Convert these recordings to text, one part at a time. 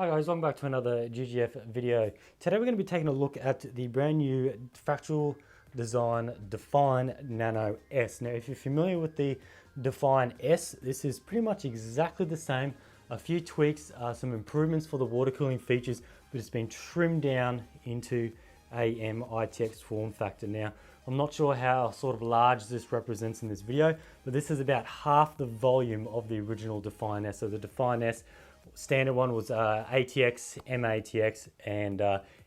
Hi guys, welcome back to another GGF video. Today we're going to be taking a look at the brand new Fractal design Define Nano S. Now if you're familiar with the Define S, this is pretty much exactly the same. A few tweaks, some improvements for the water cooling features, but it's been trimmed down into a m-itx form factor. Now I'm not sure how sort of large this represents in this video, but this is about half the volume of the original Define S. So the Define S standard one was ATX, m-itx, and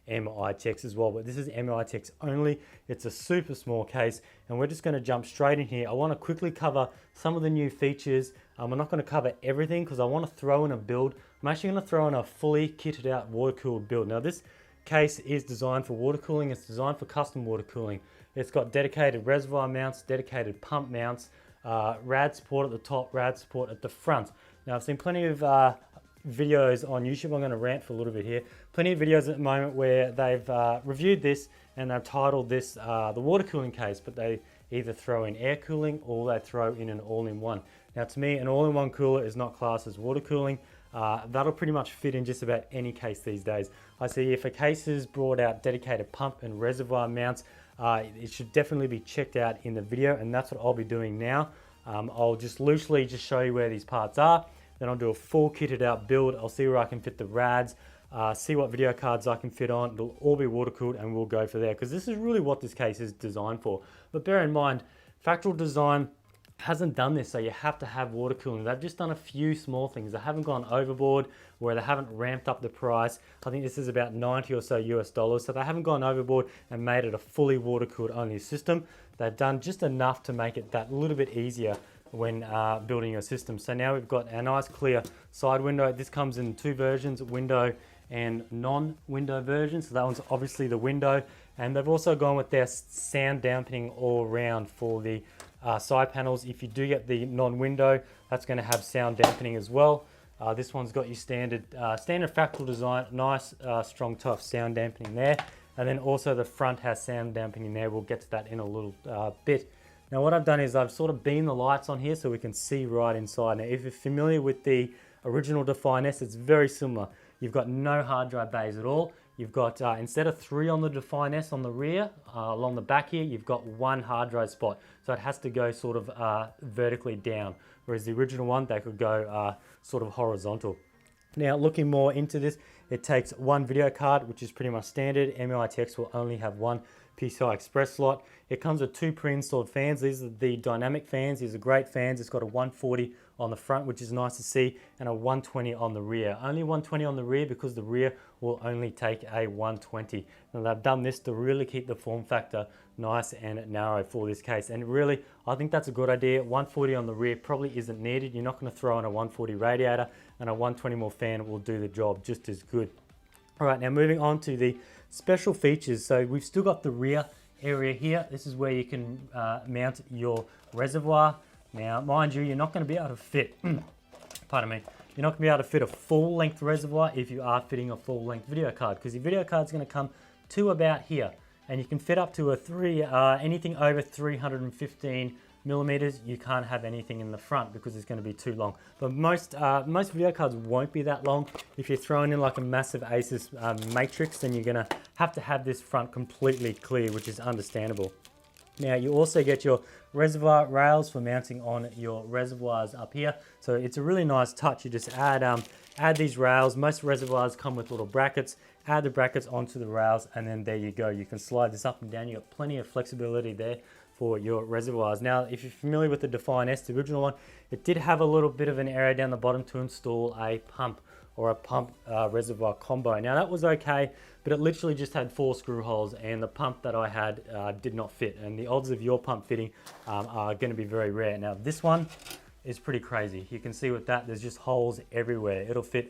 m-itx as well, but this is m-itx only. It's a super small case, and we're just going to jump straight in here. I want to quickly cover some of the new features. I'm not going to cover everything because I want to throw in a build. I'm actually going to throw in a fully kitted out water cooled build. Now this case is designed for water cooling. It's designed for custom water cooling. It's got dedicated reservoir mounts, dedicated pump mounts, rad support at the top, rad support at the front. Now I've seen plenty of videos on YouTube. I'm going to rant for a little bit here. Plenty of videos at the moment where they've reviewed this and they've titled this the water cooling case, but they either throw in air cooling or they throw in an all-in-one. Now to me, an all-in-one cooler is not classed as water cooling. That'll pretty much fit in just about any case these days. I see if a case has brought out dedicated pump and reservoir mounts, it should definitely be checked out in the video, and that's what I'll be doing now. I'll just loosely show you where these parts are. Then I'll do a full kitted out build. I'll see where I can fit the rads, see what video cards I can fit on. It'll all be water cooled and we'll go for there, because this is really what this case is designed for. But bear in mind, Fractal Design hasn't done this, so you have to have water cooling. They've just done a few small things. They haven't gone overboard, where they haven't ramped up the price. I think this is about 90 or so US dollars. So they haven't gone overboard and made it a fully water cooled only system. They've done just enough to make it that little bit easier when building your system. So now we've got a nice clear side window. This comes in two versions, window and non-window version. So that one's obviously the window, and they've also gone with their sound dampening all around for the side panels. If you do get the non-window, that's going to have sound dampening as well. This one's got your standard Fractal design, nice strong tough sound dampening there, and then also the front has sound dampening there. We'll get to that in a little bit. Now what I've done is I've sort of beamed the lights on here so we can see right inside. Now if you're familiar with the original Define S, it's very similar. You've got no hard drive bays at all. You've got, instead of 3 on the Define S on the rear, along the back here, you've got 1 hard drive spot. So it has to go sort of vertically down, whereas the original one, they could go sort of horizontal. Now looking more into this, it takes 1 video card, which is pretty much standard. m-itx will only have 1 PCI Express slot. It comes with 2 pre-installed fans. These are the dynamic fans. These are great fans. It's got a 140 on the front, which is nice to see, and a 120 on the rear. Only 120 on the rear because the rear will only take a 120. Now they've done this to really keep the form factor nice and narrow for this case, and really I think that's a good idea. 140 on the rear probably isn't needed. You're not going to throw in a 140 radiator, and a 120 more fan will do the job just as good. All right, now moving on to the special features. So we've still got the rear area here. This is where you can mount your reservoir. Now, mind you, you're not going to be able to fit, pardon me, you're not going to be able to fit a full length reservoir if you are fitting a full length video card, because your video card is going to come to about here, and you can fit up to a anything over 315 millimeters. You can't have anything in the front because it's going to be too long. But most video cards won't be that long. If you're throwing in like a massive Asus matrix, then you're going to have this front completely clear, which is understandable. Now you also get your reservoir rails for mounting on your reservoirs up here. So it's a really nice touch. You just add these rails. Most reservoirs come with little brackets. Add the brackets onto the rails, and then there you go. You can slide this up and down. You've got plenty of flexibility there for your reservoirs. Now, if you're familiar with the Define S, the original one, it did have a little bit of an area down the bottom to install a pump or a pump reservoir combo. Now that was okay, but it literally just had 4 screw holes, and the pump that I had did not fit, and the odds of your pump fitting are going to be very rare. Now this one is pretty crazy. You can see with that, there's just holes everywhere. It'll fit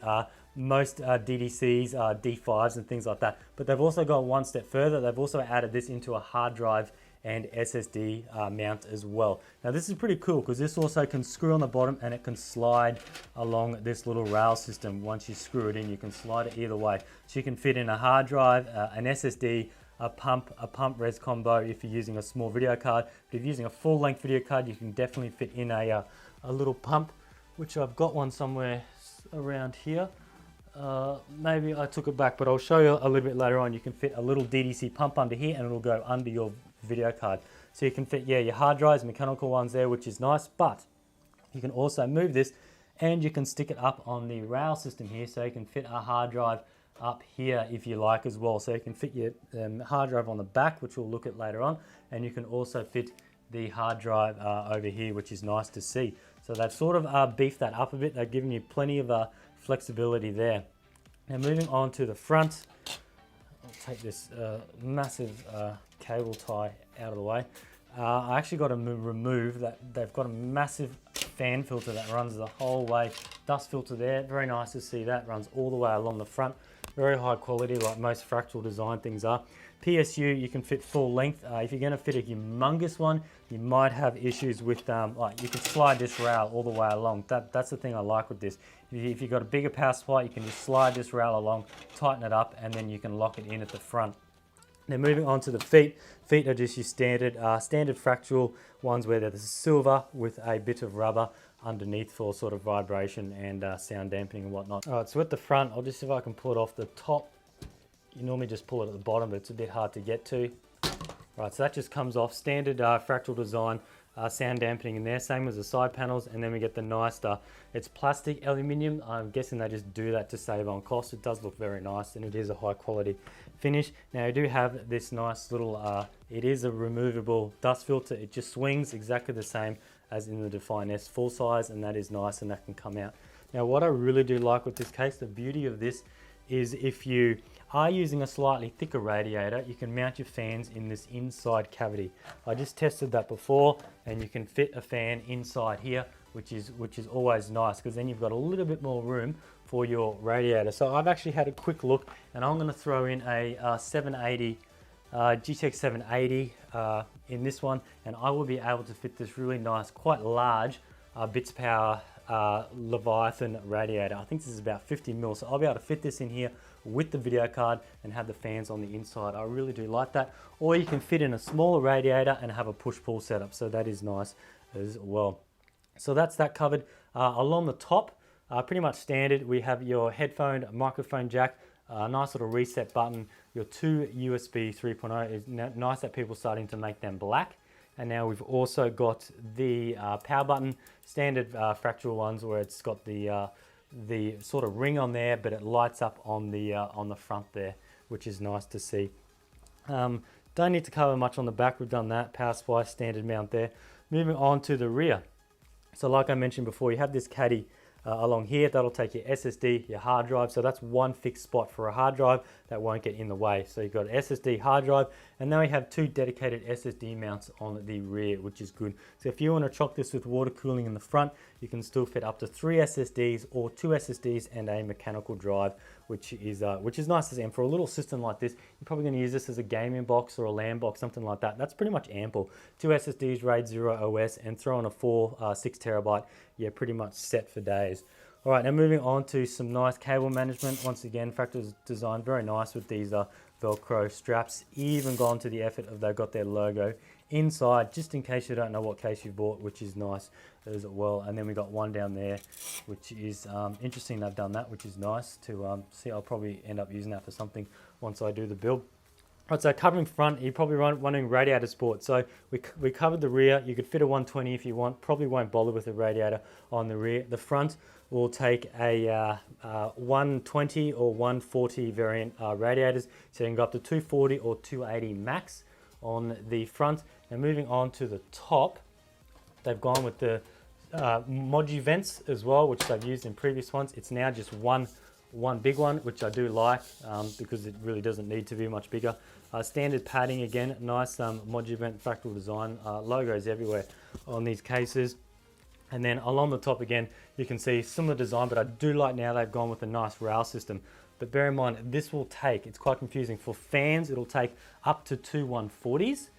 most DDCs, D5s and things like that, but they've also gone one step further. They've also added this into a hard drive and SSD mount as well. Now this is pretty cool because this also can screw on the bottom, and it can slide along this little rail system. Once you screw it in, you can slide it either way. So you can fit in a hard drive, an SSD, a pump res combo if you're using a small video card. But if you're using a full length video card, you can definitely fit in a little pump, which I've got one somewhere around here. maybe I took it back, but I'll show you a little bit later on. You can fit a little DDC pump under here and it'll go under your video card. So you can fit, yeah, your hard drives, mechanical ones there, which is nice, but you can also move this and you can stick it up on the rail system here, so you can fit a hard drive up here if you like as well. So you can fit your hard drive on the back, which we'll look at later on, and you can also fit the hard drive over here, which is nice to see. So they've sort of beefed that up a bit. They've given you plenty of flexibility there. Now moving on to the front, I'll take this massive cable tie out of the way. I actually got to remove that. They've got a massive fan filter that runs the whole way. Dust filter there, very nice to see that. Runs all the way along the front. Very high quality, like most Fractal design things are. PSU, you can fit full length. If you're going to fit a humongous one, you might have issues with, like you can slide this rail all the way along. That's the thing I like with this. If you've got a bigger power supply, you can just slide this rail along, tighten it up, and then you can lock it in at the front. Now moving on to the feet. Feet are just your standard Fractal ones where there's silver with a bit of rubber underneath for sort of vibration and sound dampening and whatnot. All right, so at the front, I'll just see if I can pull it off the top. You normally just pull it at the bottom, but it's a bit hard to get to. Right, so that just comes off. Standard Fractal design, sound dampening in there, same as the side panels, and then we get the nice it's plastic aluminium. I'm guessing they just do that to save on cost. It does look very nice, and it is a high quality finish. Now you do have this nice little, it is a removable dust filter. It just swings exactly the same as in the Define S full size, and that is nice, and that can come out. Now what I really do like with this case, the beauty of this is if you are using a slightly thicker radiator, you can mount your fans in this inside cavity. I just tested that before, and you can fit a fan inside here, which is always nice, because then you've got a little bit more room for your radiator. So I've actually had a quick look, and I'm going to throw in a 780 GTX 780 in this one, and I will be able to fit this really nice, quite large bits power Leviathan radiator. I think this is about 50 mil, so I'll be able to fit this in here with the video card and have the fans on the inside. I really do like that. Or you can fit in a smaller radiator and have a push-pull setup, so that is nice as well. So that's that covered. Along the top, pretty much standard, we have your headphone, microphone jack, a nice little reset button, your two USB 3.0. It's nice that people are starting to make them black. And now we've also got the power button, standard Fractal ones where it's got the sort of ring on there, but it lights up on the front there, which is nice to see. Don't need to cover much on the back. We've done that. Power supply, standard mount there. Moving on to the rear. So like I mentioned before, you have this caddy along here. That'll take your SSD, your hard drive. So that's one fixed spot for a hard drive that won't get in the way. So you've got an SSD hard drive, and then we have two dedicated SSD mounts on the rear, which is good. So if you want to chock this with water cooling in the front, you can still fit up to 3 SSDs or 2 SSDs and a mechanical drive, which is nice to see. And for a little system like this, you're probably going to use this as a gaming box or a LAN box, something like that. That's pretty much ample. 2 SSDs, RAID 0 OS, and throw on a 6 terabyte. You're pretty much set for days. All right, now moving on to some nice cable management. Once again, Fractal's designed very nice with these Velcro straps. Even gone to the effort of they've got their logo inside, just in case you don't know what case you bought, which is nice as well. And then we got one down there, which is interesting. They've done that, which is nice to see. I'll probably end up using that for something once I do the build. Right, so covering front, you're probably wondering radiator support. So we covered the rear. You could fit a 120 if you want. Probably won't bother with a radiator on the rear. The front will take a 120 or 140 variant radiators. So you can go up to 240 or 280 max on the front. And moving on to the top, they've gone with the Moji vents as well, which they've used in previous ones. It's now just one big one, which I do like because it really doesn't need to be much bigger. Standard padding again, nice Moji vent Fractal design, logos everywhere on these cases. And then along the top again, you can see similar design, but I do like now they've gone with a nice rail system. But bear in mind, this will take, it's quite confusing. For fans, it'll take up to two 140s.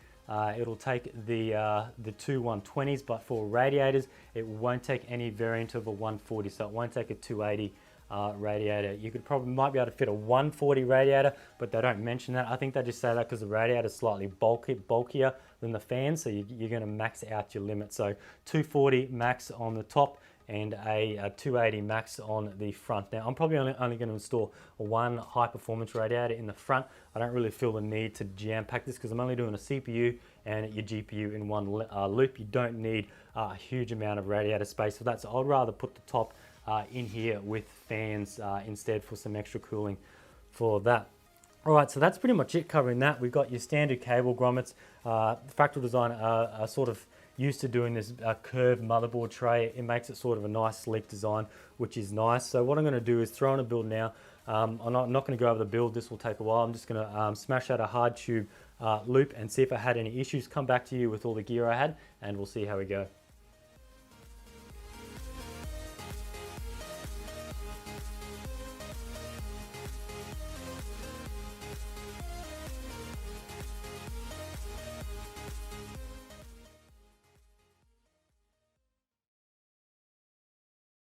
It'll take the two 120s, but for radiators, it won't take any variant of a 140, so it won't take a 280 radiator. You might be able to fit a 140 radiator, but they don't mention that. I think they just say that because the radiator is slightly bulkier than the fan, so you're going to max out your limit. So 240 max on the top, and a 280 max on the front. Now I'm probably only going to install one high performance radiator in the front. I don't really feel the need to jam pack this because I'm only doing a CPU and your GPU in one loop. You don't need a huge amount of radiator space for that, so I'd rather put the top in here with fans instead for some extra cooling for that. All right, so that's pretty much it covering that. We've got your standard cable grommets. Fractal Design are sort of used to doing this curved motherboard tray. It makes it sort of a nice sleek design, which is nice. So what I'm going to do is throw in a build now. I'm not going to go over the build. This will take a while. I'm just going to smash out a hard tube loop and see if I had any issues. Come back to you with all the gear I had, and we'll see how we go.